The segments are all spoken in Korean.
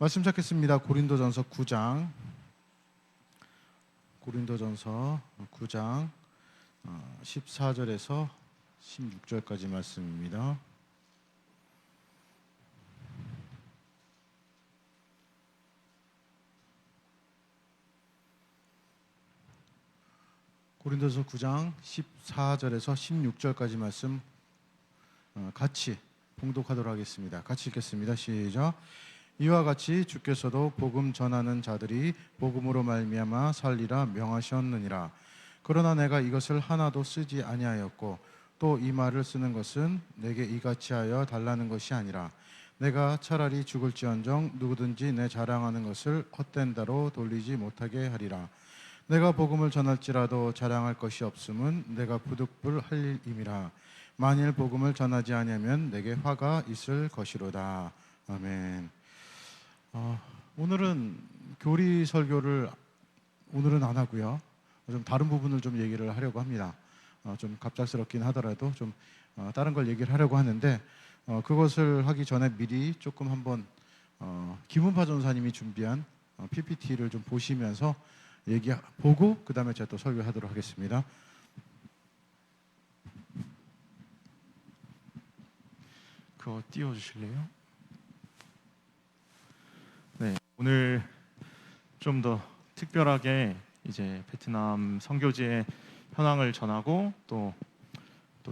말씀 찾겠습니다. 고린도전서 9장 14절에서 16절까지 말씀입니다. 고린도전서 9장 14절에서 16절까지 말씀 같이 봉독하도록 하겠습니다. 같이 읽겠습니다. 시작. 이와 같이 주께서도 복음 전하는 자들이 복음으로 말미암아 살리라 명하셨느니라. 그러나 내가 이것을 하나도 쓰지 아니하였고 또 이 말을 쓰는 것은 내게 이같이 하여 달라는 것이 아니라 내가 차라리 죽을지언정 누구든지 내 자랑하는 것을 헛된 다로 돌리지 못하게 하리라. 내가 복음을 전할지라도 자랑할 것이 없음은 내가 부득불할 일임이라. 만일 복음을 전하지 아니하면 내게 화가 있을 것이로다. 아멘. 오늘은 교리 설교를 오늘은 안 하고요. 좀 다른 부분을 좀 얘기를 하려고 합니다. 좀 갑작스럽긴 하더라도 좀 다른 걸 얘기를 하려고 하는데 그것을 하기 전에 미리 조금 한번 김은파 전사님이 준비한 PPT를 좀 보시면서 보고 그 다음에 제가 또 설교하도록 하겠습니다. 그거 띄워주실래요? 네, 오늘 좀 더 특별하게 이제 베트남 선교지의 현황을 전하고 또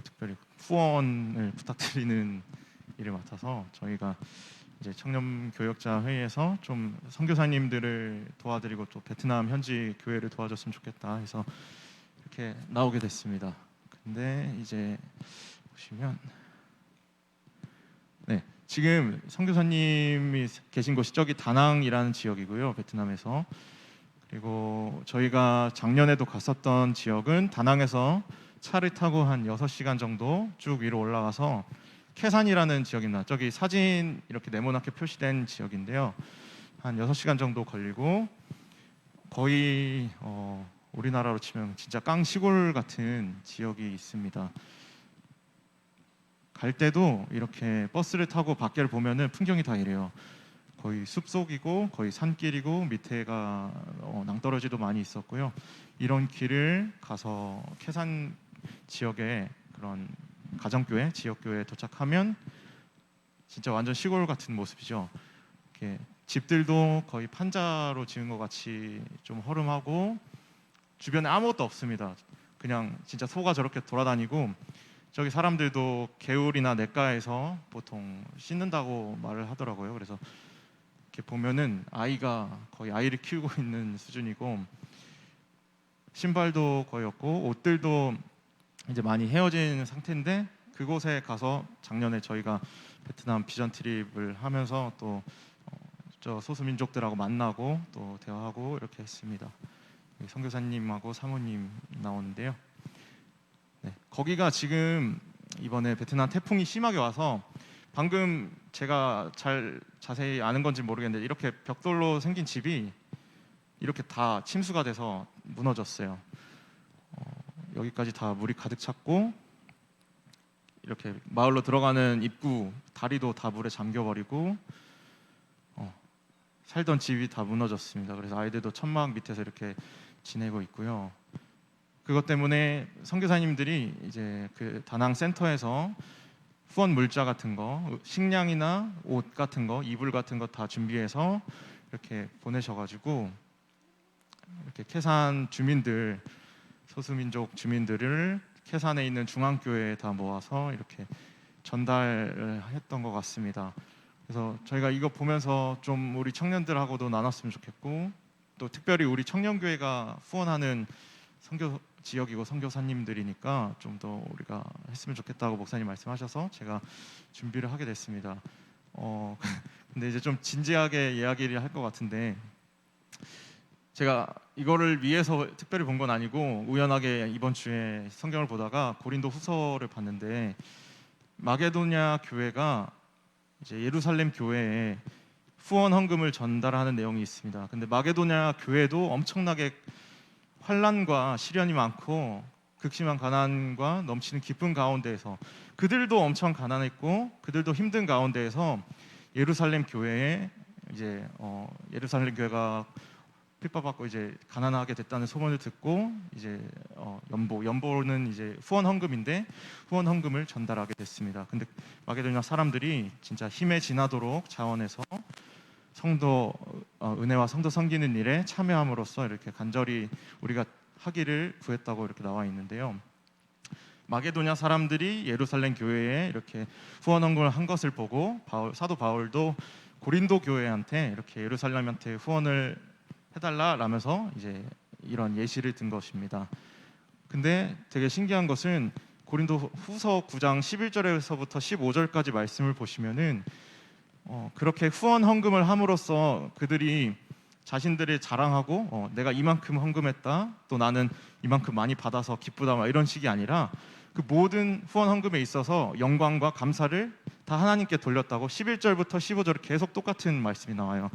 특별히 후원을 부탁드리는 일을 맡아서 저희가 이제 청년 교역자 회의에서 좀 선교사님들을 도와드리고 또 베트남 현지 교회를 도와줬으면 좋겠다 해서 이렇게 나오게 됐습니다. 근데 이제 보시면 네, 지금 선교사님이 계신 곳이 저기 다낭이라는 지역이고요, 베트남에서. 그리고 저희가 작년에도 갔었던 지역은 다낭에서 차를 타고 한 6시간 정도 쭉 위로 올라가서 캐산이라는 지역입니다. 저기 사진 이렇게 네모나게 표시된 지역인데요. 한 6시간 정도 걸리고 거의 우리나라로 치면 진짜 깡 시골 같은 지역이 있습니다. 갈 때도 이렇게 버스를 타고 밖을 보면은 풍경이 다 이래요. 거의 숲속이고 거의 산길이고 밑에가 낭떠러지도 많이 있었고요. 이런 길을 가서 캐산 지역에 그런 가정교회, 지역교회에 도착하면 진짜 완전 시골 같은 모습이죠. 이렇게 집들도 거의 판자로 지은 것 같이 좀 허름하고 주변에 아무것도 없습니다. 그냥 진짜 소가 저렇게 돌아다니고 저기 사람들도 개울이나 냇가에서 보통 씻는다고 말을 하더라고요. 그래서 이렇게 보면은 아이가 거의 아이를 키우고 있는 수준이고 신발도 거의 없고 옷들도 이제 많이 헤어진 상태인데 그곳에 가서 작년에 저희가 베트남 비전 트립을 하면서 또 저 소수민족들하고 만나고 또 대화하고 이렇게 했습니다. 선교사님하고 사모님 나오는데요. 네, 거기가 지금 이번에 베트남 태풍이 심하게 와서 방금 제가 잘 자세히 아는 건지 모르겠는데 이렇게 벽돌로 생긴 집이 이렇게 다 침수가 돼서 무너졌어요. 여기까지 다 물이 가득 찼고 이렇게 마을로 들어가는 입구 다리도 다 물에 잠겨버리고 살던 집이 다 무너졌습니다. 그래서 아이들도 천막 밑에서 이렇게 지내고 있고요. 그것 때문에 선교사님들이 이제 그 다낭 센터에서 후원 물자 같은 거, 식량이나 옷 같은 거, 이불 같은 거 다 준비해서 이렇게 보내셔가지고 이렇게 캐산 주민들, 소수민족 주민들을 캐산에 있는 중앙교회에 다 모아서 이렇게 전달을 했던 것 같습니다. 그래서 저희가 이거 보면서 좀 우리 청년들하고도 나눴으면 좋겠고 또 특별히 우리 청년교회가 후원하는 선교 지역이고 선교사님들이니까 좀 더 우리가 했으면 좋겠다고 목사님 말씀하셔서 제가 준비를 하게 됐습니다. 근데 이제 좀 진지하게 이야기를 할 것 같은데 제가 이거를 위해서 특별히 본 건 아니고 우연하게 이번 주에 성경을 보다가 고린도 후서를 봤는데 마게도냐 교회가 이제 예루살렘 교회에 후원 헌금을 전달하는 내용이 있습니다. 근데 마게도냐 교회도 엄청나게 환난과 시련이 많고 극심한 가난과 넘치는 기쁨 가운데에서 그들도 엄청 가난했고 그들도 힘든 가운데에서 예루살렘 교회에 이제 예루살렘 교회가 핍박받고 이제 가난하게 됐다는 소문을 듣고 이제 연보는 이제 후원 헌금인데 후원 헌금을 전달하게 됐습니다. 근데 마게도냐 사람들이 진짜 힘에 지나도록 자원해서 성도 은혜와 성도 섬기는 일에 참여함으로써 이렇게 간절히 우리가 하기를 구했다고 이렇게 나와 있는데요. 마게도냐 사람들이 예루살렘 교회에 이렇게 후원 헌금을 한 것을 보고 사도 바울도 고린도 교회한테 이렇게 예루살렘한테 후원을 해달라라면서 이제 이런 예시를 든 것입니다. 근데 되게 신기한 것은 고린도 후서 9장 11절에서부터 15절까지 말씀을 보시면은 그렇게 후원 헌금을 함으로써 그들이 자신들이 자랑하고 내가 이만큼 헌금했다, 또 나는 이만큼 많이 받아서 기쁘다, 막 이런 식이 아니라 그 모든 후원 헌금에 있어서 영광과 감사를 다 하나님께 돌렸다고 11절부터 15절에 계속 똑같은 말씀이 나와요.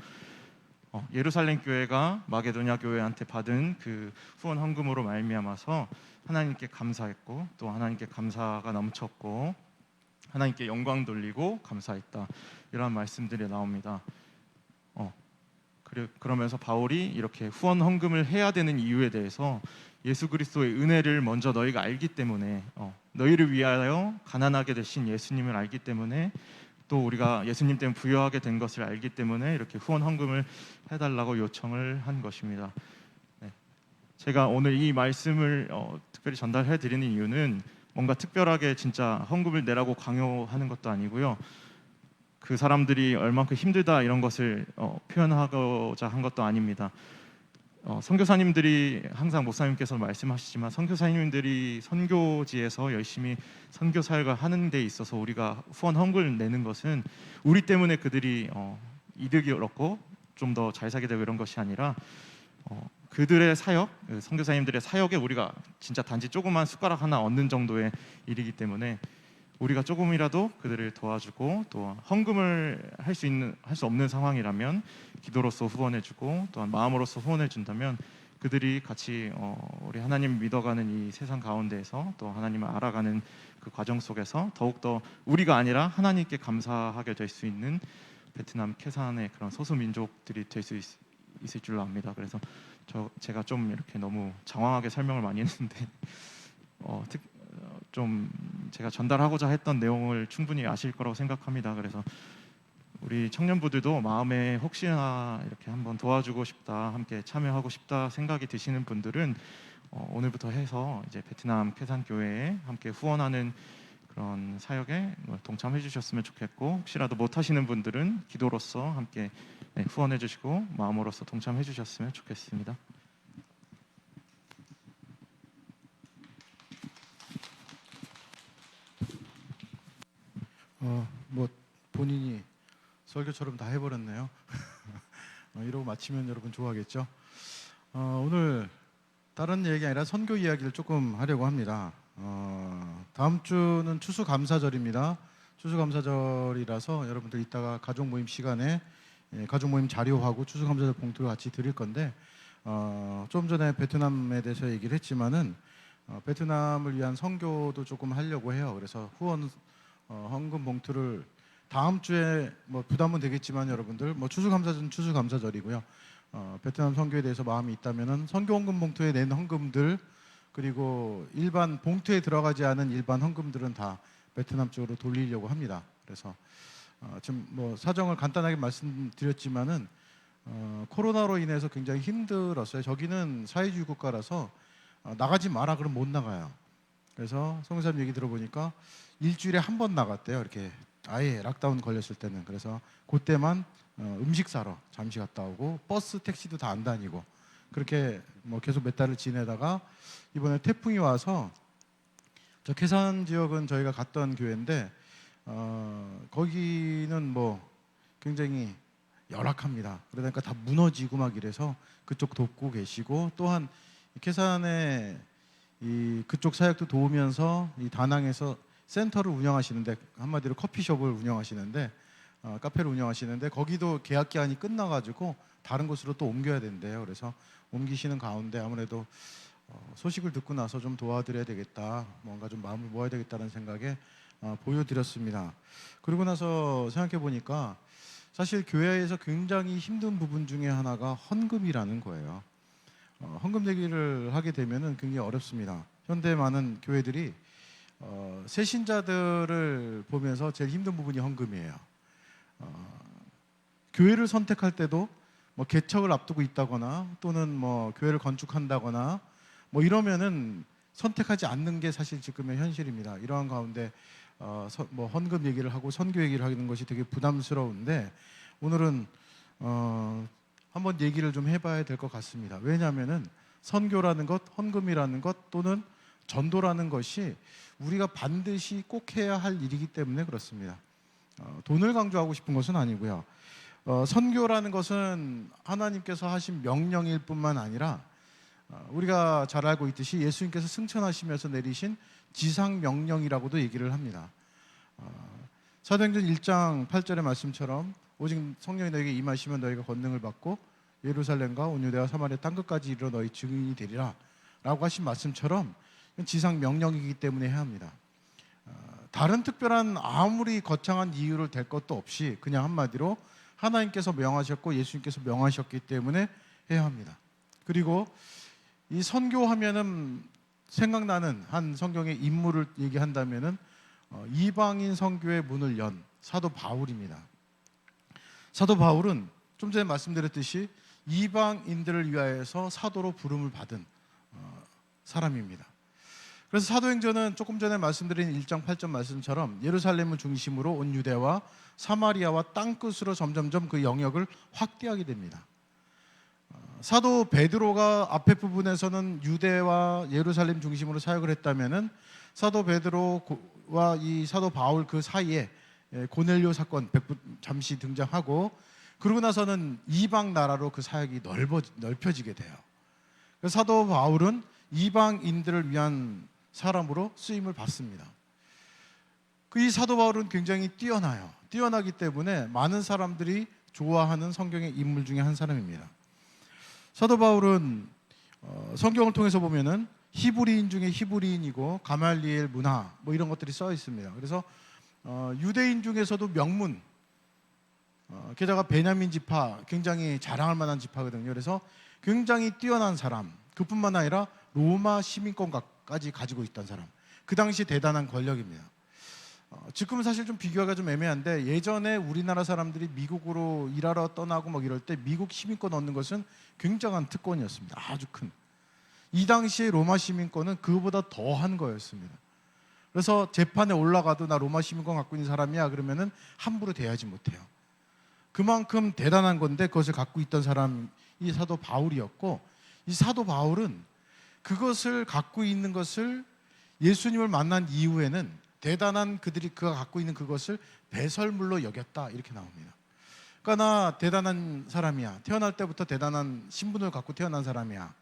예루살렘 교회가 마게도냐 교회한테 받은 그 후원 헌금으로 말미암아서 하나님께 감사했고 또 하나님께 감사가 넘쳤고 하나님께 영광 돌리고 감사했다, 이런 말씀들이 나옵니다. 그러면서 바울이 이렇게 후원 헌금을 해야 되는 이유에 대해서 예수 그리스도의 은혜를 먼저 너희가 알기 때문에 너희를 위하여 가난하게 되신 예수님을 알기 때문에 또 우리가 예수님 때문에 부유하게 된 것을 알기 때문에 이렇게 후원 헌금을 해달라고 요청을 한 것입니다. 네. 제가 오늘 이 말씀을 특별히 전달해 드리는 이유는 뭔가 특별하게 진짜 헌금을 내라고 강요하는 것도 아니고요. 그 사람들이 얼만큼 힘들다 이런 것을 표현하고자 한 것도 아닙니다. 선교사님들이 항상 목사님께서 말씀하시지만 선교사님들이 선교지에서 열심히 선교 사역을 하는 데 있어서 우리가 후원 헌금을 내는 것은 우리 때문에 그들이 이득이 얻고 좀 더 잘 살게 되고 이런 것이 아니라 그들의 사역, 선교사님들의 사역에 우리가 진짜 단지 조그만 숟가락 하나 얻는 정도의 일이기 때문에 우리가 조금이라도 그들을 도와주고 또 헌금을 할 수 없는 상황이라면 기도로서 후원해주고 또한 마음으로서 후원해준다면 그들이 같이 우리 하나님 믿어가는 이 세상 가운데에서 또 하나님을 알아가는 그 과정 속에서 더욱더 우리가 아니라 하나님께 감사하게 될 수 있는 베트남 캐산의 그런 소수 민족들이 될 수 있을 줄로 압니다. 그래서 제가 좀 이렇게 너무 장황하게 설명을 많이 했는데 좀 제가 전달하고자 했던 내용을 충분히 아실 거라고 생각합니다. 그래서 우리 청년부들도 마음에 혹시나 이렇게 한번 도와주고 싶다, 함께 참여하고 싶다 생각이 드시는 분들은 오늘부터 해서 이제 베트남 캐산 교회에 함께 후원하는 그런 사역에 동참해 주셨으면 좋겠고, 혹시라도 못 하시는 분들은 기도로서 함께 후원해 주시고 마음으로서 동참해 주셨으면 좋겠습니다. 뭐 본인이 설교처럼 다 해버렸네요. 이러고 마치면 여러분 좋아하겠죠. 오늘 다른 얘기 아니라 선교 이야기를 조금 하려고 합니다. 다음 주는 추수감사절입니다. 추수감사절이라서 여러분들 이따가 가족 모임 시간에 가족 모임 자료하고 추수감사절 봉투를 같이 드릴 건데 좀 전에 베트남에 대해서 얘기를 했지만은 베트남을 위한 선교도 조금 하려고 해요. 그래서 후원 헌금 봉투를 다음 주에 뭐 부담은 되겠지만 여러분들 뭐 추수감사절은 추수감사절이고요. 베트남 선교에 대해서 마음이 있다면은 선교 헌금 봉투에 낸 헌금들 그리고 일반 봉투에 들어가지 않은 일반 헌금들은 다 베트남 쪽으로 돌리려고 합니다. 그래서 지금 뭐 사정을 간단하게 말씀드렸지만은 코로나로 인해서 굉장히 힘들었어요. 저기는 사회주의 국가라서 나가지 마라 그러면 못 나가요. 그래서 성교사님 얘기 들어보니까 일주일에 한 번 나갔대요. 이렇게 아예 락다운 걸렸을 때는. 그래서 그때만 음식 사러 잠시 갔다 오고 버스 택시도 다 안 다니고 그렇게 뭐 계속 몇 달을 지내다가 이번에 태풍이 와서 저 캐산 지역은 저희가 갔던 교회인데 거기는 뭐 굉장히 열악합니다. 그러니까 다 무너지고 막 이래서 그쪽 돕고 계시고 또한 캐산에 이 그쪽 사역도 도우면서 이 다낭에서 센터를 운영하시는데 한마디로 커피숍을 운영하시는데 카페를 운영하시는데 거기도 계약 기한이 끝나가지고 다른 곳으로 또 옮겨야 된대요. 그래서 옮기시는 가운데 아무래도 소식을 듣고 나서 좀 도와드려야 되겠다, 뭔가 좀 마음을 모아야 되겠다는 생각에 보여드렸습니다. 그리고 나서 생각해 보니까 사실 교회에서 굉장히 힘든 부분 중에 하나가 헌금이라는 거예요. 헌금 얘기를 하게 되면은 굉장히 어렵습니다. 현대 많은 교회들이 새신자들을 보면서 제일 힘든 부분이 헌금이에요. 교회를 선택할 때도 뭐 개척을 앞두고 있다거나 또는 뭐 교회를 건축한다거나 뭐 이러면은 선택하지 않는 게 사실 지금의 현실입니다. 이러한 가운데 뭐 헌금 얘기를 하고 선교 얘기를 하는 것이 되게 부담스러운데 오늘은 한번 얘기를 좀 해봐야 될 것 같습니다. 왜냐하면은 선교라는 것, 헌금이라는 것 또는 전도라는 것이 우리가 반드시 꼭 해야 할 일이기 때문에 그렇습니다. 돈을 강조하고 싶은 것은 아니고요. 선교라는 것은 하나님께서 하신 명령일 뿐만 아니라 우리가 잘 알고 있듯이 예수님께서 승천하시면서 내리신 지상 명령이라고도 얘기를 합니다. 사도행전 1장 8절의 말씀처럼 오직 성령이 너에게 임하시면 너희가 권능을 받고 예루살렘과 온 유대와 사마리아 땅끝까지 이르러 너희 증인이 되리라 라고 하신 말씀처럼 지상 명령이기 때문에 해야 합니다. 다른 특별한 아무리 거창한 이유를 댈 것도 없이 그냥 한마디로 하나님께서 명하셨고 예수님께서 명하셨기 때문에 해야 합니다. 그리고 이 선교하면은 생각나는 한 성경의 인물을 얘기한다면은 이방인 선교의 문을 연 사도 바울입니다. 사도 바울은 좀 전에 말씀드렸듯이 이방인들을 위하여서 사도로 부름을 받은 사람입니다. 그래서 사도행전은 조금 전에 말씀드린 1장 8절 말씀처럼 예루살렘을 중심으로 온 유대와 사마리아와 땅끝으로 점점점 그 영역을 확대하게 됩니다. 사도 베드로가 앞에 부분에서는 유대와 예루살렘 중심으로 사역을 했다면은 사도 베드로와 이 사도 바울 그 사이에 고넬료 사건 잠시 등장하고 그러고 나서는 이방 나라로 그 사역이 넓혀지게 돼요. 그래서 사도 바울은 이방인들을 위한 사람으로 쓰임을 받습니다. 이 사도 바울은 굉장히 뛰어나요. 뛰어나기 때문에 많은 사람들이 좋아하는 성경의 인물 중에 한 사람입니다. 사도 바울은 성경을 통해서 보면은 히브리인 중에 히브리인이고 가말리엘 문화 뭐 이런 것들이 써 있습니다. 그래서 유대인 중에서도 명문 게다가 베냐민 지파 굉장히 자랑할 만한 지파거든요. 그래서 굉장히 뛰어난 사람 그뿐만 아니라 로마 시민권까지 가지고 있던 사람 그 당시 대단한 권력입니다. 지금은 사실 좀 비교하기가 좀 애매한데 예전에 우리나라 사람들이 미국으로 일하러 떠나고 막 이럴 때 미국 시민권 얻는 것은 굉장한 특권이었습니다. 아주 큰. 이 당시에 로마 시민권은 그보다 더한 거였습니다. 그래서 재판에 올라가도 나 로마 시민권 갖고 있는 사람이야 그러면은 함부로 대하지 못해요. 그만큼 대단한 건데 그것을 갖고 있던 사람이 사도 바울이었고 이 사도 바울은 그것을 갖고 있는 것을 예수님을 만난 이후에는 대단한 그가 갖고 있는 그것을 배설물로 여겼다 이렇게 나옵니다. 그러니까 나 대단한 사람이야. 태어날 때부터 대단한 신분을 갖고 태어난 사람이야.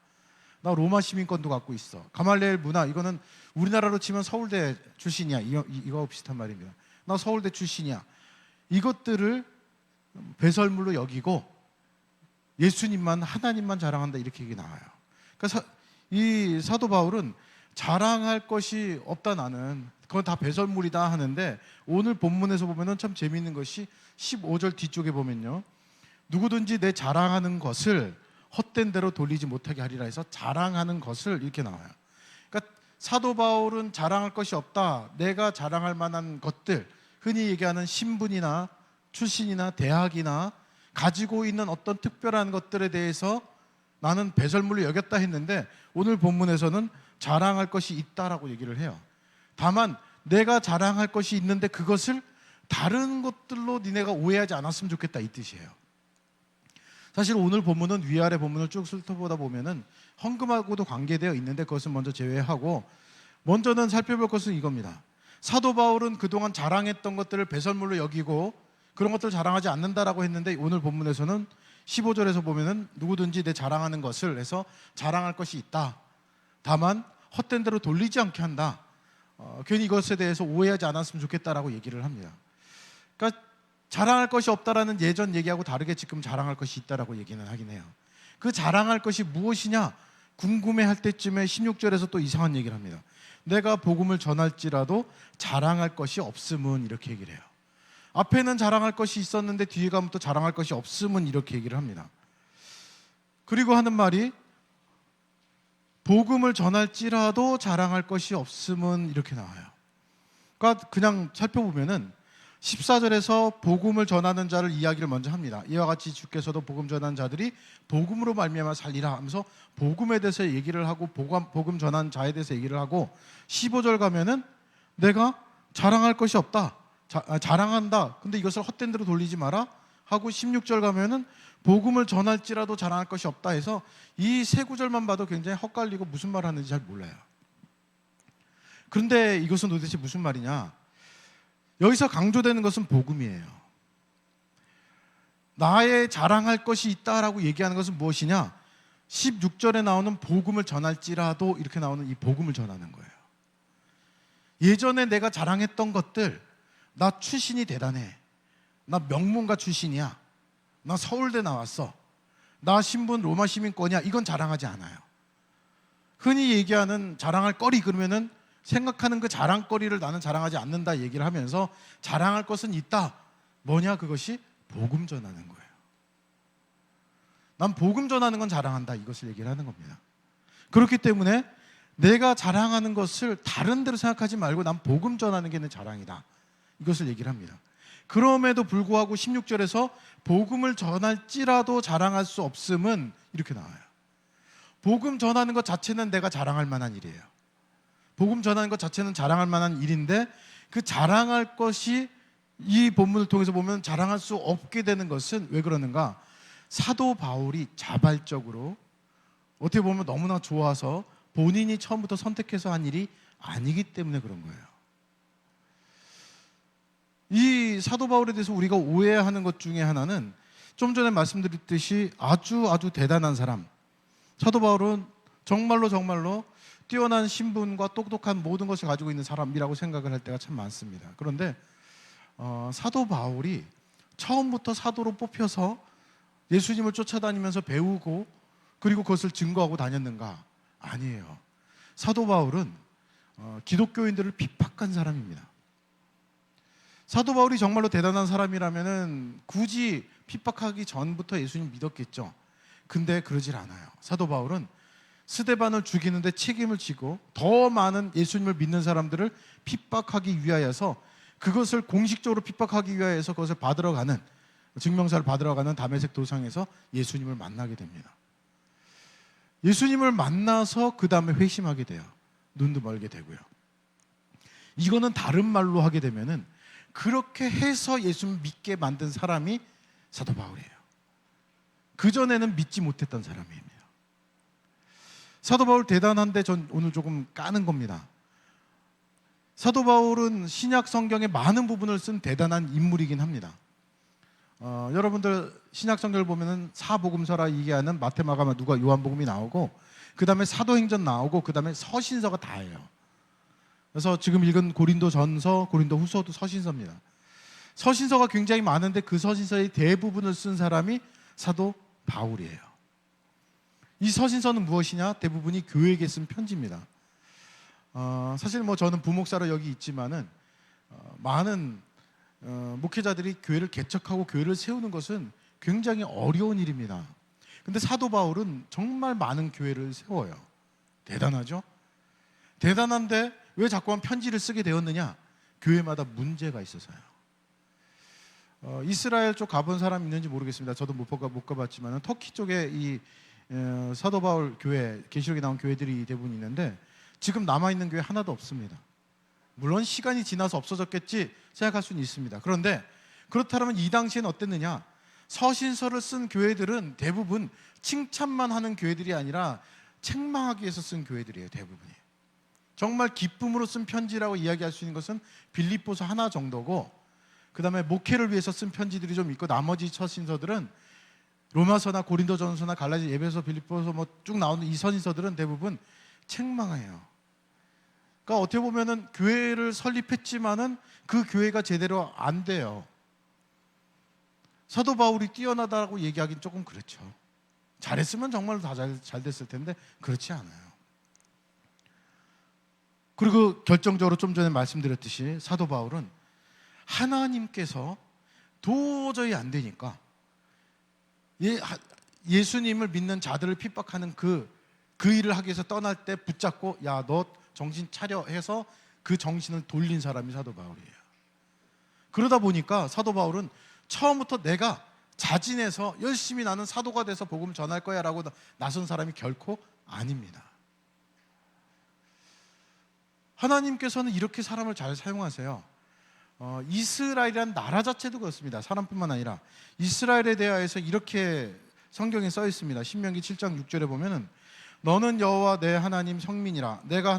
나 로마 시민권도 갖고 있어. 가말리엘 문화 이거는 우리나라로 치면 서울대 출신이야. 이거 비슷한 말입니다. 나 서울대 출신이야. 이것들을 배설물로 여기고 예수님만 하나님만 자랑한다 이렇게 얘기 나와요. 그러니까 이 사도 바울은 자랑할 것이 없다 나는 그건 다 배설물이다 하는데 오늘 본문에서 보면은 참 재미있는 것이 15절 뒤쪽에 보면요. 누구든지 내 자랑하는 것을 헛된 대로 돌리지 못하게 하리라 해서 자랑하는 것을 이렇게 나와요. 그러니까 사도 바울은 자랑할 것이 없다. 내가 자랑할 만한 것들 흔히 얘기하는 신분이나 출신이나 대학이나 가지고 있는 어떤 특별한 것들에 대해서 나는 배설물로 여겼다 했는데 오늘 본문에서는 자랑할 것이 있다라고 얘기를 해요. 다만 내가 자랑할 것이 있는데 그것을 다른 것들로 니네가 오해하지 않았으면 좋겠다 이 뜻이에요. 사실 오늘 본문은 위아래 본문을 쭉 훑어보다 보면은 헌금하고도 관계되어 있는데 그것은 먼저 제외하고 먼저는 살펴볼 것은 이겁니다. 사도 바울은 그동안 자랑했던 것들을 배설물로 여기고 그런 것들을 자랑하지 않는다라고 했는데 오늘 본문에서는 15절에서 보면은 누구든지 내 자랑하는 것을 해서 자랑할 것이 있다. 다만 헛된 대로 돌리지 않게 한다. 괜히 이것에 대해서 오해하지 않았으면 좋겠다라고 얘기를 합니다. 그러니까 자랑할 것이 없다라는 예전 얘기하고 다르게 지금 자랑할 것이 있다라고 얘기는 하긴 해요. 그 자랑할 것이 무엇이냐 궁금해할 때쯤에 16절에서 또 이상한 얘기를 합니다. 내가 복음을 전할지라도 자랑할 것이 없음은 이렇게 얘기를 해요. 앞에는 자랑할 것이 있었는데 뒤에 가면 또 자랑할 것이 없음은 이렇게 얘기를 합니다. 그리고 하는 말이 복음을 전할지라도 자랑할 것이 없음은 이렇게 나와요. 그러니까 그냥 살펴보면은 14절에서 복음을 전하는 자를 이야기를 먼저 합니다. 이와 같이 주께서도 복음 전하는 자들이 복음으로 말미암아 살리라 하면서 복음에 대해서 얘기를 하고 복음 전하는 자에 대해서 얘기를 하고 15절 가면은 내가 자랑할 것이 없다. 자랑한다. 근데 이것을 헛된 대로 돌리지 마라 하고 16절 가면은 복음을 전할지라도 자랑할 것이 없다 해서 이 세 구절만 봐도 굉장히 헛갈리고 무슨 말 하는지 잘 몰라요. 그런데 이것은 도대체 무슨 말이냐? 여기서 강조되는 것은 복음이에요. 나의 자랑할 것이 있다라고 얘기하는 것은 무엇이냐? 16절에 나오는 복음을 전할지라도 이렇게 나오는 이 복음을 전하는 거예요. 예전에 내가 자랑했던 것들, 나 출신이 대단해, 나 명문가 출신이야, 나 서울대 나왔어, 나 신분 로마 시민권이야, 이건 자랑하지 않아요. 흔히 얘기하는 자랑할 거리 그러면은 생각하는 그 자랑거리를 나는 자랑하지 않는다 얘기를 하면서 자랑할 것은 있다. 뭐냐? 그것이 복음 전하는 거예요. 난 복음 전하는 건 자랑한다, 이것을 얘기를 하는 겁니다. 그렇기 때문에 내가 자랑하는 것을 다른 데로 생각하지 말고 난 복음 전하는 게 내 자랑이다, 이것을 얘기를 합니다. 그럼에도 불구하고 16절에서 복음을 전할지라도 자랑할 수 없음은 이렇게 나와요. 복음 전하는 것 자체는 내가 자랑할 만한 일이에요. 복음 전하는 것 자체는 자랑할 만한 일인데 그 자랑할 것이 이 본문을 통해서 보면 자랑할 수 없게 되는 것은 왜 그러는가? 사도 바울이 자발적으로 어떻게 보면 너무나 좋아서 본인이 처음부터 선택해서 한 일이 아니기 때문에 그런 거예요. 이 사도 바울에 대해서 우리가 오해하는 것 중에 하나는 좀 전에 말씀드렸듯이 아주 대단한 사람, 사도 바울은 정말로 뛰어난 신분과 똑똑한 모든 것을 가지고 있는 사람이라고 생각을 할 때가 참 많습니다. 그런데 사도 바울이 처음부터 사도로 뽑혀서 예수님을 쫓아다니면서 배우고 그리고 그것을 증거하고 다녔는가? 아니에요. 사도 바울은 기독교인들을 핍박한 사람입니다. 사도 바울이 정말로 대단한 사람이라면 굳이 핍박하기 전부터 예수님 믿었겠죠. 근데 그러질 않아요. 사도 바울은 스데반을 죽이는데 책임을 지고 더 많은 예수님을 믿는 사람들을 핍박하기 위하여서 그것을 공식적으로 핍박하기 위하여서 그것을 받으러 가는, 증명사를 받으러 가는 다메섹 도상에서 예수님을 만나게 됩니다. 예수님을 만나서 그 다음에 회심하게 돼요. 눈도 멀게 되고요. 이거는 다른 말로 하게 되면은 그렇게 해서 예수님을 믿게 만든 사람이 사도 바울이에요. 그전에는 믿지 못했던 사람입니다. 사도 바울 대단한데 전 오늘 조금 까는 겁니다. 사도 바울은 신약 성경의 많은 부분을 쓴 대단한 인물이긴 합니다. 여러분들 신약 성경을 보면은 사복음서라 얘기하는 마태, 마가, 누가, 요한복음이 나오고 그 다음에 사도행전 나오고 그 다음에 서신서가 다예요. 그래서 지금 읽은 고린도전서, 고린도후서도 서신서입니다. 서신서가 굉장히 많은데 그 서신서의 대부분을 쓴 사람이 사도 바울이에요. 이 서신서는 무엇이냐? 대부분이 교회에게 쓴 편지입니다. 사실 뭐 저는 부목사로 여기 있지만은 많은 목회자들이 교회를 개척하고 교회를 세우는 것은 굉장히 어려운 일입니다. 근데 사도 바울은 정말 많은 교회를 세워요. 대단하죠? 대단한데 왜 자꾸만 편지를 쓰게 되었느냐? 교회마다 문제가 있어서요. 이스라엘 쪽 가본 사람 있는지 모르겠습니다. 저도 못 가봤지만 터키 쪽에 이 사도 바울 교회, 계시록에 나온 교회들이 대부분 있는데 지금 남아있는 교회 하나도 없습니다. 물론 시간이 지나서 없어졌겠지 생각할 수는 있습니다. 그런데 그렇다면 이 당시에는 어땠느냐? 서신서를 쓴 교회들은 대부분 칭찬만 하는 교회들이 아니라 책망하기 위해서 쓴 교회들이에요. 대부분이. 정말 기쁨으로 쓴 편지라고 이야기할 수 있는 것은 빌립보서 하나 정도고 그 다음에 목회를 위해서 쓴 편지들이 좀 있고 나머지 서신서들은 로마서나 고린도전서나 갈라디, 에베소, 빌립보서 뭐 쭉 나오는 이 서신서들은 대부분 책망해요. 그러니까 어떻게 보면은 교회를 설립했지만은 그 교회가 제대로 안 돼요. 사도 바울이 뛰어나다고 얘기하기는 조금 그렇죠. 잘했으면 정말 다 잘 됐을 텐데 그렇지 않아요. 그리고 결정적으로 좀 전에 말씀드렸듯이 사도 바울은 하나님께서 도저히 안 되니까 예수님을 믿는 자들을 핍박하는 그 일을 하기 위해서 떠날 때 붙잡고 야, 너 정신 차려 해서 그 정신을 돌린 사람이 사도 바울이에요. 그러다 보니까 사도 바울은 처음부터 내가 자진해서 열심히 나는 사도가 돼서 복음 전할 거야 라고 나선 사람이 결코 아닙니다. 하나님께서는 이렇게 사람을 잘 사용하세요. 이스라엘이란 나라 자체도 그렇습니다. 사람뿐만 아니라 이스라엘에 대하여서 이렇게 성경에 써 있습니다. 신명기 7장 6절에 보면은 너는 여호와 내 하나님 성민이라 내가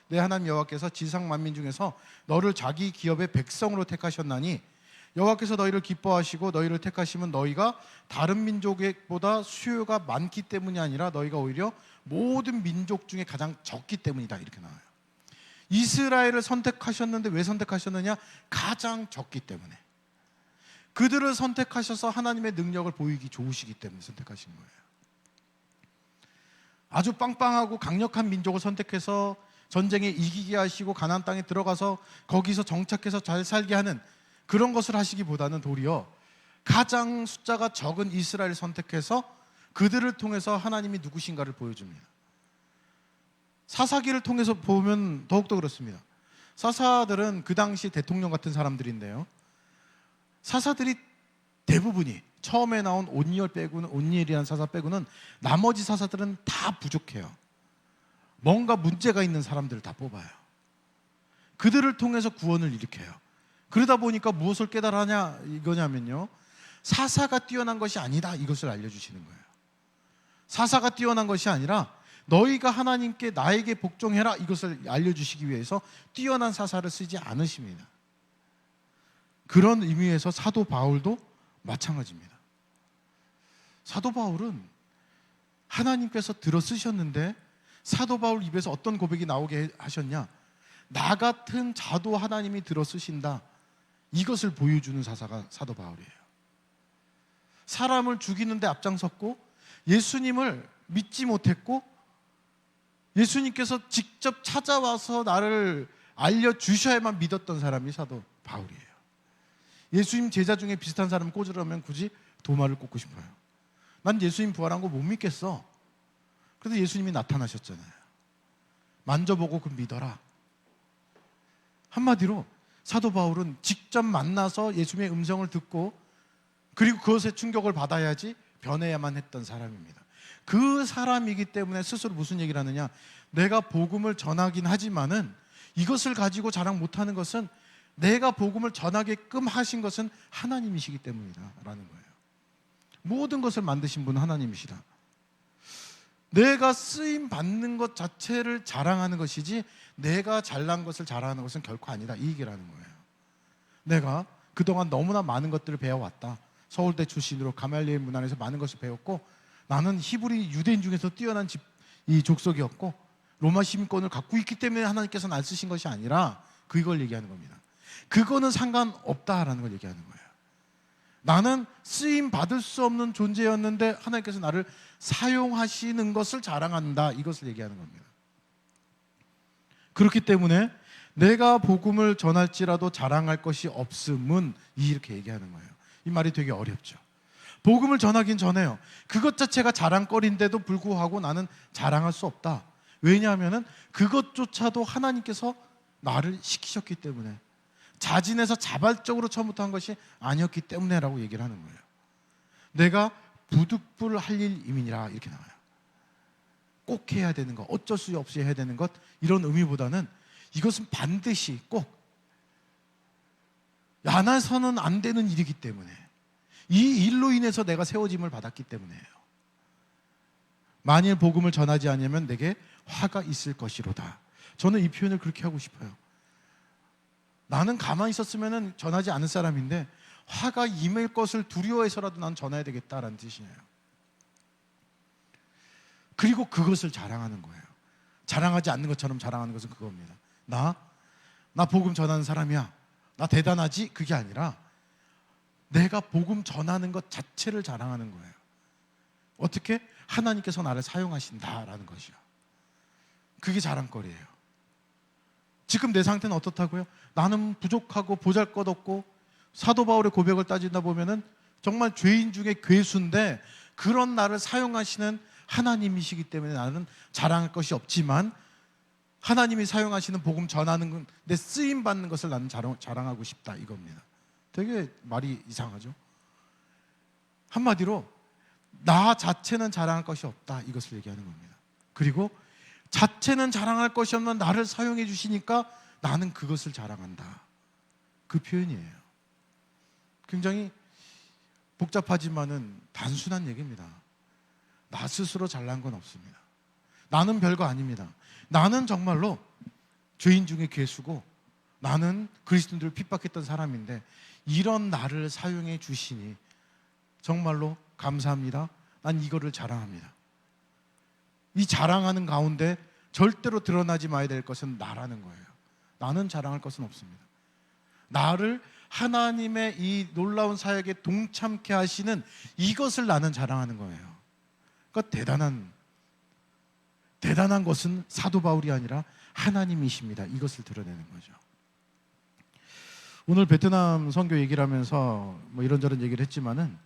내 하나님 여호와께서 지상 만민 중에서 너를 자기 기업의 백성으로 택하셨나니 여호와께서 너희를 기뻐하시고 너희를 택하시면 너희가 다른 민족보다 수요가 많기 때문이 아니라 너희가 오히려 모든 민족 중에 가장 적기 때문이다. 이렇게 나와요. 이스라엘을 선택하셨는데 왜 선택하셨느냐? 가장 적기 때문에. 그들을 선택하셔서 하나님의 능력을 보이기 좋으시기 때문에 선택하신 거예요. 아주 빵빵하고 강력한 민족을 선택해서 전쟁에 이기게 하시고 가나안 땅에 들어가서 거기서 정착해서 잘 살게 하는 그런 것을 하시기보다는 도리어 가장 숫자가 적은 이스라엘을 선택해서 그들을 통해서 하나님이 누구신가를 보여줍니다. 사사기를 통해서 보면 더욱더 그렇습니다. 사사들은 그 당시 대통령 같은 사람들인데요, 사사들이 대부분이 처음에 나온 온니엘이라는 사사 빼고는 나머지 사사들은 다 부족해요. 뭔가 문제가 있는 사람들을 다 뽑아요. 그들을 통해서 구원을 일으켜요. 그러다 보니까 무엇을 깨달아냐 이거냐면요, 사사가 뛰어난 것이 아니다 이것을 알려주시는 거예요. 사사가 뛰어난 것이 아니라 너희가 하나님께 나에게 복종해라 이것을 알려주시기 위해서 뛰어난 사사를 쓰지 않으십니다. 그런 의미에서 사도 바울도 마찬가지입니다. 사도 바울은 하나님께서 들어 쓰셨는데 사도 바울 입에서 어떤 고백이 나오게 하셨냐? 나 같은 자도 하나님이 들어 쓰신다. 이것을 보여주는 사사가 사도 바울이에요. 사람을 죽이는데 앞장섰고 예수님을 믿지 못했고 예수님께서 직접 찾아와서 나를 알려주셔야만 믿었던 사람이 사도 바울이에요. 예수님 제자 중에 비슷한 사람 꽂으려면 굳이 도마를 꽂고 싶어요. 난 예수님 부활한 거 못 믿겠어. 그래도 예수님이 나타나셨잖아요. 만져보고 그 믿어라. 한마디로 사도 바울은 직접 만나서 예수님의 음성을 듣고 그리고 그것에 충격을 받아야지 변해야만 했던 사람입니다. 그 사람이기 때문에 스스로 무슨 얘기를 하느냐? 내가 복음을 전하긴 하지만은 이것을 가지고 자랑 못하는 것은 내가 복음을 전하게끔 하신 것은 하나님이시기 때문이다 라는 거예요. 모든 것을 만드신 분은 하나님이시다. 내가 쓰임 받는 것 자체를 자랑하는 것이지 내가 잘난 것을 자랑하는 것은 결코 아니다 이 얘기를 하는 거예요. 내가 그동안 너무나 많은 것들을 배워왔다. 서울대 출신으로 가말리엘 문안에서 많은 것을 배웠고 나는 히브리 유대인 중에서 뛰어난 이 족속이었고 로마 시민권을 갖고 있기 때문에 하나님께서 날 쓰신 것이 아니라 그걸 얘기하는 겁니다. 그거는 상관없다라는 걸 얘기하는 거예요. 나는 쓰임 받을 수 없는 존재였는데 하나님께서 나를 사용하시는 것을 자랑한다 이것을 얘기하는 겁니다. 그렇기 때문에 내가 복음을 전할지라도 자랑할 것이 없음은 이렇게 얘기하는 거예요. 이 말이 되게 어렵죠. 복음을 전하긴 전해요. 그것 자체가 자랑거리인데도 불구하고 나는 자랑할 수 없다. 왜냐하면 그것조차도 하나님께서 나를 시키셨기 때문에 자진해서 자발적으로 처음부터 한 것이 아니었기 때문에라고 얘기를 하는 거예요. 내가 부득불 할 일임이니라 이렇게 나와요. 꼭 해야 되는 것, 어쩔 수 없이 해야 되는 것 이런 의미보다는 이것은 반드시 꼭 안 해서는 안 되는 일이기 때문에 이 일로 인해서 내가 세워짐을 받았기 때문에요. 만일 복음을 전하지 않으면 내게 화가 있을 것이로다. 저는 이 표현을 그렇게 하고 싶어요. 나는 가만히 있었으면 전하지 않을 사람인데 화가 임할 것을 두려워해서라도 난 전해야 되겠다라는 뜻이에요. 그리고 그것을 자랑하는 거예요. 자랑하지 않는 것처럼 자랑하는 것은 그겁니다. 나 복음 전하는 사람이야. 나 대단하지? 그게 아니라 내가 복음 전하는 것 자체를 자랑하는 거예요. 어떻게? 하나님께서 나를 사용하신다라는 것이요. 그게 자랑거리예요. 지금 내 상태는 어떻다고요? 나는 부족하고 보잘것없고, 사도 바울의 고백을 따진다 보면은 정말 죄인 중에 괴수인데 그런 나를 사용하시는 하나님이시기 때문에 나는 자랑할 것이 없지만 하나님이 사용하시는 복음 전하는 데 쓰임 받는 것을 나는 자랑하고 싶다, 이겁니다. 되게 말이 이상하죠. 한마디로 나 자체는 자랑할 것이 없다, 이것을 얘기하는 겁니다. 그리고 자체는 자랑할 것이 없는 나를 사용해 주시니까 나는 그것을 자랑한다, 그 표현이에요. 굉장히 복잡하지만은 단순한 얘기입니다. 나 스스로 잘난 건 없습니다. 나는 별거 아닙니다. 나는 정말로 죄인 중에 괴수고 나는 그리스도인들을 핍박했던 사람인데 이런 나를 사용해 주시니 정말로 감사합니다. 난 이거를 자랑합니다. 이 자랑하는 가운데 절대로 드러나지 마야 될 것은 나라는 거예요. 나는 자랑할 것은 없습니다. 나를 하나님의 이 놀라운 사역에 동참케 하시는 이것을 나는 자랑하는 거예요. 그러니까 대단한 것은 사도 바울이 아니라 하나님이십니다. 이것을 드러내는 거죠. 오늘 베트남 선교 얘기를 하면서 뭐 이런저런 얘기를 했지만은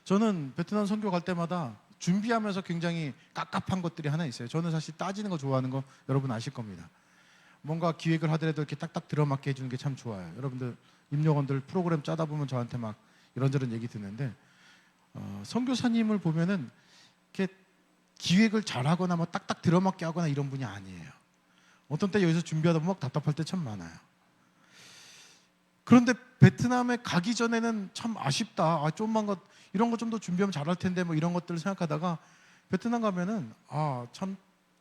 저는 베트남 선교 갈 때마다 준비하면서 굉장히 깝깝한 것들이 하나 있어요. 저는 사실 따지는 거 좋아하는 거 여러분 아실 겁니다. 뭔가 기획을 하더라도 이렇게 딱딱 들어맞게 해주는 게 참 좋아요. 여러분들 임용원들 프로그램 짜다 보면 저한테 막 이런저런 얘기 듣는데 선교사님을 보면은 이렇게 기획을 잘하거나 뭐 딱딱 들어맞게 하거나 이런 분이 아니에요. 어떤 때 여기서 준비하다 보면 막 답답할 때 참 많아요. 그런데 베트남에 가기 전에는 참 아쉽다. 좀만 이런 거 좀 더 준비하면 잘할 텐데 뭐 이런 것들을 생각하다가 베트남 가면은 참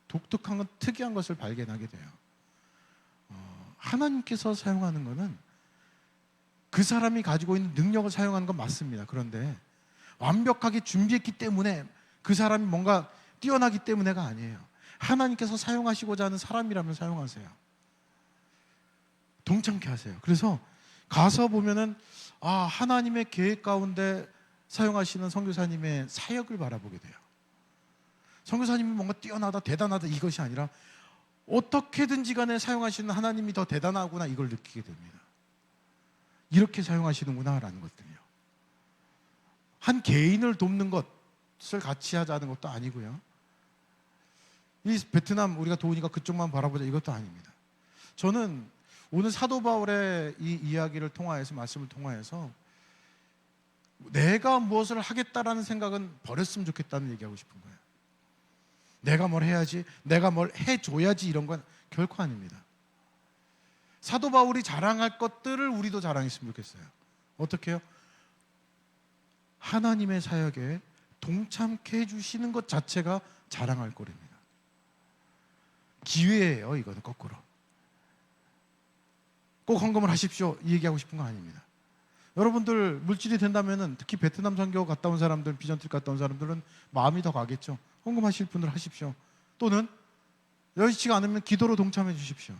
독특한 건 특이한 것을 발견하게 돼요. 하나님께서 사용하는 거는 그 사람이 가지고 있는 능력을 사용하는 건 맞습니다. 그런데 완벽하게 준비했기 때문에 그 사람이 뭔가 뛰어나기 때문에가 아니에요. 하나님께서 사용하시고자 하는 사람이라면 사용하세요. 동참케 하세요. 그래서 가서 보면은 하나님의 계획 가운데 사용하시는 선교사님의 사역을 바라보게 돼요. 선교사님이 뭔가 뛰어나다 대단하다 이것이 아니라 어떻게든지 간에 사용하시는 하나님이 더 대단하구나, 이걸 느끼게 됩니다. 이렇게 사용하시는구나 라는 것들이요. 한 개인을 돕는 것을 같이 하자는 것도 아니고요. 이 베트남 우리가 도우니까 그쪽만 바라보자 이것도 아닙니다. 저는 오늘 사도 바울의 이 이야기를 통하여서, 말씀을 통하여서 내가 무엇을 하겠다라는 생각은 버렸으면 좋겠다는 얘기하고 싶은 거예요. 내가 뭘 해야지, 내가 뭘 해줘야지 이런 건 결코 아닙니다. 사도 바울이 자랑할 것들을 우리도 자랑했으면 좋겠어요. 어떻게 해요? 하나님의 사역에 동참케 해주시는 것 자체가 자랑할 거랍니다. 기회예요. 이거는 거꾸로. 꼭 헌금을 하십시오, 이 얘기하고 싶은 건 아닙니다. 여러분들 물질이 된다면은, 특히 베트남 선교 갔다 온 사람들, 비전트리 갔다 온 사람들은 마음이 더 가겠죠. 헌금하실 분들 하십시오. 또는 여의치가 않으면 기도로 동참해 주십시오.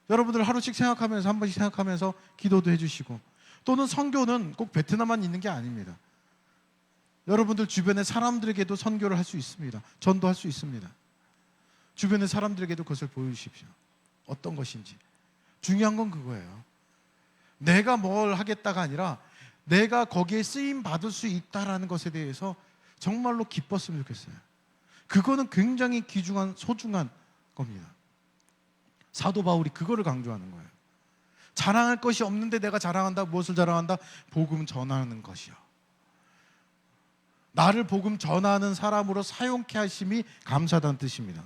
여러분들 하루씩 생각하면서, 한 번씩 생각하면서 기도도 해주시고, 또는 선교는 꼭 베트남만 있는 게 아닙니다. 여러분들 주변의 사람들에게도 선교를 할 수 있습니다. 전도할 수 있습니다. 주변의 사람들에게도 그것을 보여주십시오. 어떤 것인지. 중요한 건 그거예요. 내가 뭘 하겠다가 아니라 내가 거기에 쓰임 받을 수 있다라는 것에 대해서 정말로 기뻤으면 좋겠어요. 그거는 굉장히 귀중한, 소중한 겁니다. 사도 바울이 그거를 강조하는 거예요. 자랑할 것이 없는데 내가 자랑한다. 무엇을 자랑한다? 복음 전하는 것이요. 나를 복음 전하는 사람으로 사용케 하심이 감사하다는 뜻입니다.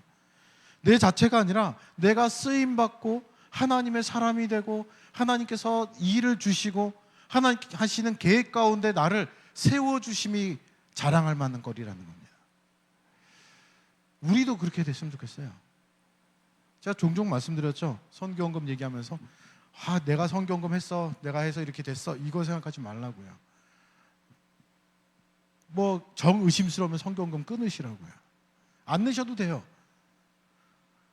내 자체가 아니라 내가 쓰임받고 하나님의 사람이 되고 하나님께서 일을 주시고 하나님 하시는 계획 가운데 나를 세워주심이 자랑할 만한 거리라는 겁니다. 우리도 그렇게 됐으면 좋겠어요. 제가 종종 말씀드렸죠. 선교헌금 얘기하면서 내가 선교헌금 했어, 내가 해서 이렇게 됐어, 이거 생각하지 말라고요. 뭐 정의심스러우면 선교헌금 끊으시라고요. 안 내셔도 돼요.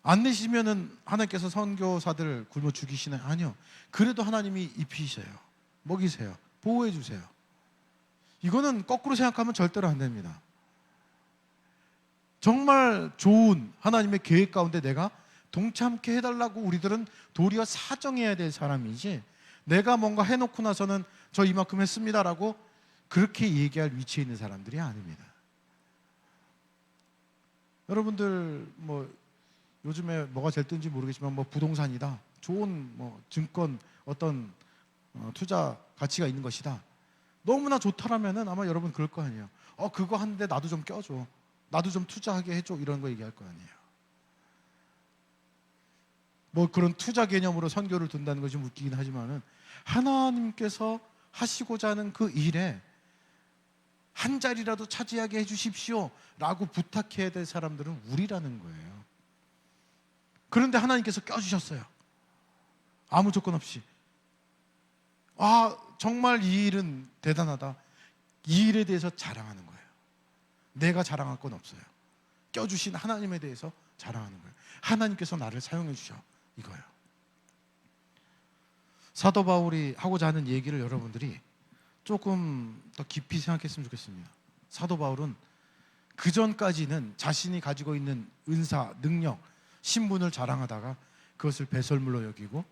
안 내시면은 하나님께서 선교사들 굶어 죽이시나요? 아니요. 그래도 하나님이 입히세요. 먹이세요. 보호해 주세요. 이거는 거꾸로 생각하면 절대로 안 됩니다. 정말 좋은 하나님의 계획 가운데 내가 동참케 해달라고 우리들은 도리어 사정해야 될 사람이지, 내가 뭔가 해놓고 나서는 저 이만큼 했습니다라고 그렇게 얘기할 위치에 있는 사람들이 아닙니다. 여러분들 뭐 요즘에 뭐가 제일 뜬지 모르겠지만 뭐 부동산이다, 좋은 뭐 증권 어떤 투자 가치가 있는 것이다, 너무나 좋다라면은 아마 여러분 그럴 거 아니에요. 그거 하는데 나도 좀 껴줘, 나도 좀 투자하게 해줘, 이런 거 얘기할 거 아니에요. 뭐 그런 투자 개념으로 선교를 둔다는 것이 웃기긴 하지만은 하나님께서 하시고자 하는 그 일에 한 자리라도 차지하게 해주십시오 라고 부탁해야 될 사람들은 우리라는 거예요. 그런데 하나님께서 껴주셨어요. 아무 조건 없이. 정말 이 일은 대단하다, 이 일에 대해서 자랑하는 거예요. 내가 자랑할 건 없어요. 껴주신 하나님에 대해서 자랑하는 거예요. 하나님께서 나를 사용해 주셔, 이거예요. 사도 바울이 하고자 하는 얘기를 여러분들이 조금 더 깊이 생각했으면 좋겠습니다. 사도 바울은 그 전까지는 자신이 가지고 있는 은사, 능력, 신분을 자랑하다가 그것을 배설물로 여기고,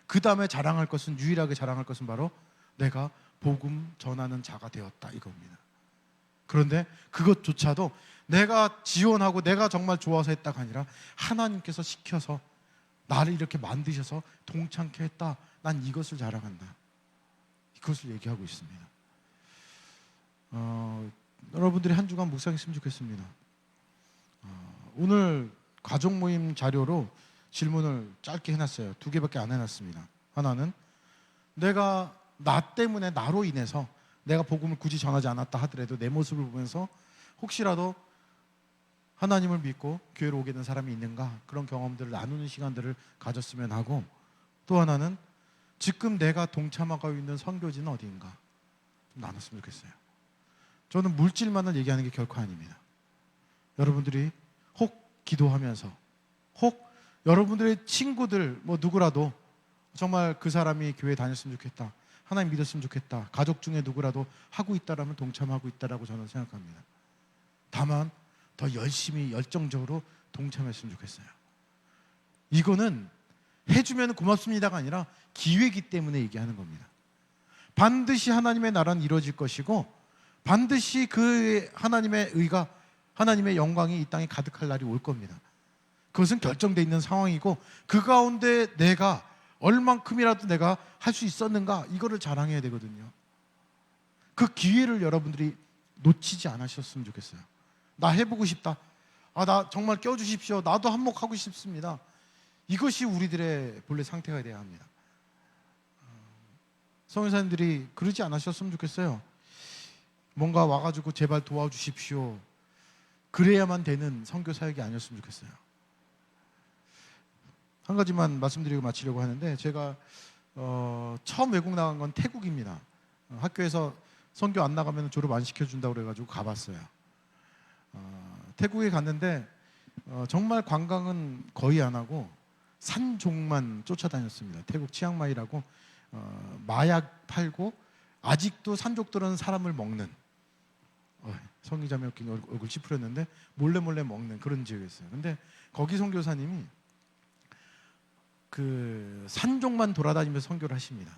그 다음에 자랑할 것은, 유일하게 자랑할 것은 바로 내가 복음 전하는 자가 되었다, 이겁니다. 그런데 그것조차도 내가 지원하고 내가 정말 좋아서 했다가 아니라 하나님께서 시켜서 나를 이렇게 만드셔서 동참케 했다, 난 이것을 자랑한다, 이것을 얘기하고 있습니다. 여러분들이 한 주간 묵상했으면 좋겠습니다. 오늘 가족 모임 자료로 질문을 짧게 해놨어요. 2개밖에 안 해놨습니다. 하나는 내가 나 때문에, 나로 인해서 내가 복음을 굳이 전하지 않았다 하더라도 내 모습을 보면서 혹시라도 하나님을 믿고 교회로 오게 된 사람이 있는가, 그런 경험들을 나누는 시간들을 가졌으면 하고, 또 하나는 지금 내가 동참하고 있는 선교지는 어디인가 좀 나눴으면 좋겠어요. 저는 물질만을 얘기하는 게 결코 아닙니다. 여러분들이 혹 기도하면서, 혹 여러분들의 친구들 뭐 누구라도 정말 그 사람이 교회 다녔으면 좋겠다, 하나님 믿었으면 좋겠다, 가족 중에 누구라도 하고 있다라면 동참하고 있다라고 저는 생각합니다. 다만 더 열심히 열정적으로 동참했으면 좋겠어요. 이거는 해주면 고맙습니다가 아니라 기회이기 때문에 얘기하는 겁니다. 반드시 하나님의 나라는 이루어질 것이고, 반드시 그 하나님의 의가, 하나님의 영광이 이 땅에 가득할 날이 올 겁니다. 그것은 결정되어 있는 상황이고, 그 가운데 내가 얼만큼이라도 내가 할 수 있었는가, 이거를 자랑해야 되거든요. 그 기회를 여러분들이 놓치지 않으셨으면 좋겠어요. 나 해보고 싶다, 나 정말 껴주십시오, 나도 한몫하고 싶습니다, 이것이 우리들의 본래 상태가 돼야 합니다. 성교사님들이 그러지 않으셨으면 좋겠어요. 뭔가 와가지고 제발 도와주십시오, 그래야만 되는 선교 사역이 아니었으면 좋겠어요. 한 가지만 말씀드리고 마치려고 하는데, 제가 처음 외국 나간 건 태국입니다. 학교에서 선교 안 나가면 졸업 안 시켜준다고 그래가지고 가봤어요. 태국에 갔는데 정말 관광은 거의 안 하고 산종만 쫓아다녔습니다. 태국 치앙마이라고 마약 팔고 아직도 산족들은 사람을 먹는, 성기자매 얼굴 찌푸렸는데 몰래 먹는 그런 지역이었어요. 근데 거기 선교사님이 그 산족만 돌아다니면서 선교를 하십니다.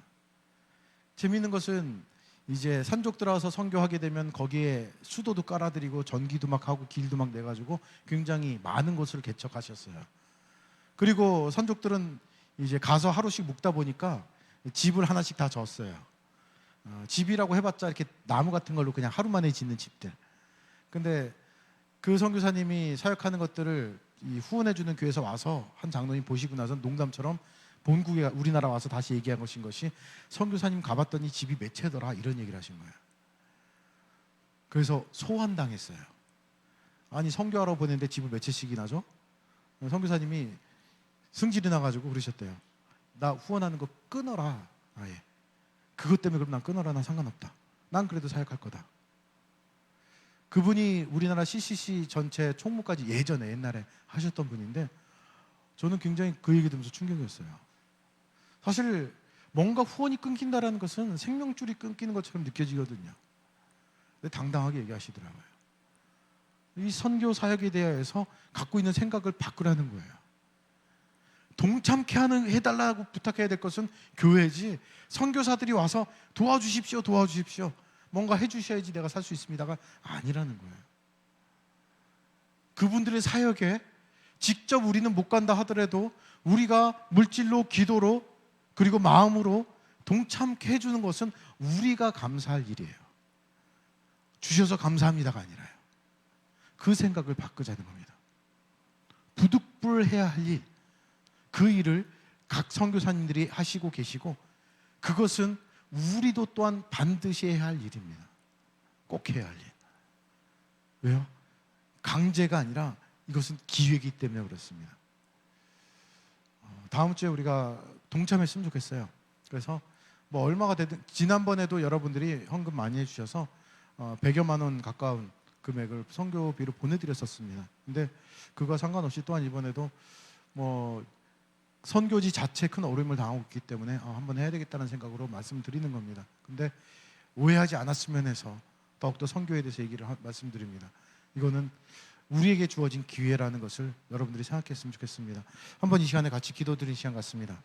재미있는 것은 이제 산족 들어와서 선교하게 되면 거기에 수도도 깔아드리고 전기도 막 하고 길도 막 내가지고 굉장히 많은 곳을 개척하셨어요. 그리고 산족들은 이제 가서 하루씩 묵다 보니까 집을 하나씩 다 졌어요. 집이라고 해봤자 이렇게 나무 같은 걸로 그냥 하루 만에 짓는 집들. 근데 그 선교사님이 사역하는 것들을 이 후원해주는 교회에서 와서 한 장로님 보시고 나서 농담처럼 본국에 우리나라 와서 다시 얘기한 것이 선교사님 가봤더니 집이 몇 채더라, 이런 얘기를 하신 거예요. 그래서 소환당했어요. 아니 선교하러 보냈는데 집을 몇 채씩이나 줘? 선교사님이 승질이 나가지고 그러셨대요. 나 후원하는 거 끊어라, 아예. 그것 때문에 그럼 난 끊어라, 난 상관없다, 난 그래도 사역할 거다. 그분이 우리나라 CCC 전체 총무까지 옛날에 하셨던 분인데, 저는 굉장히 그 얘기 들으면서 충격이었어요. 사실 뭔가 후원이 끊긴다는 것은 생명줄이 끊기는 것처럼 느껴지거든요. 근데 당당하게 얘기하시더라고요. 이 선교 사역에 대해서 갖고 있는 생각을 바꾸라는 거예요. 동참케 해달라고 부탁해야 될 것은 교회지, 선교사들이 와서 도와주십시오, 도와주십시오, 뭔가 해주셔야지 내가 살 수 있습니다가 아니라는 거예요. 그분들의 사역에 직접 우리는 못 간다 하더라도 우리가 물질로, 기도로, 그리고 마음으로 동참케 해주는 것은 우리가 감사할 일이에요. 주셔서 감사합니다가 아니라요. 그 생각을 바꾸자는 겁니다. 부득불해야 할 일, 그 일을 각 선교사님들이 하시고 계시고, 그것은 우리도 또한 반드시 해야 할 일입니다. 꼭 해야 할 일. 왜요? 강제가 아니라 이것은 기회이기 때문에 그렇습니다. 다음 주에 우리가 동참했으면 좋겠어요. 그래서 뭐 얼마가 되든, 지난번에도 여러분들이 헌금 많이 해주셔서 100여만 원 가까운 금액을 선교비로 보내드렸었습니다. 근데 그거 상관없이 또한 이번에도 뭐 선교지 자체에 큰 어려움을 당하고 있기 때문에 한번 해야 되겠다는 생각으로 말씀드리는 겁니다. 근데 오해하지 않았으면 해서 더욱더 선교에 대해서 얘기를 말씀드립니다. 이거는 우리에게 주어진 기회라는 것을 여러분들이 생각했으면 좋겠습니다. 한번 이 시간에 같이 기도드리는 시간 같습니다.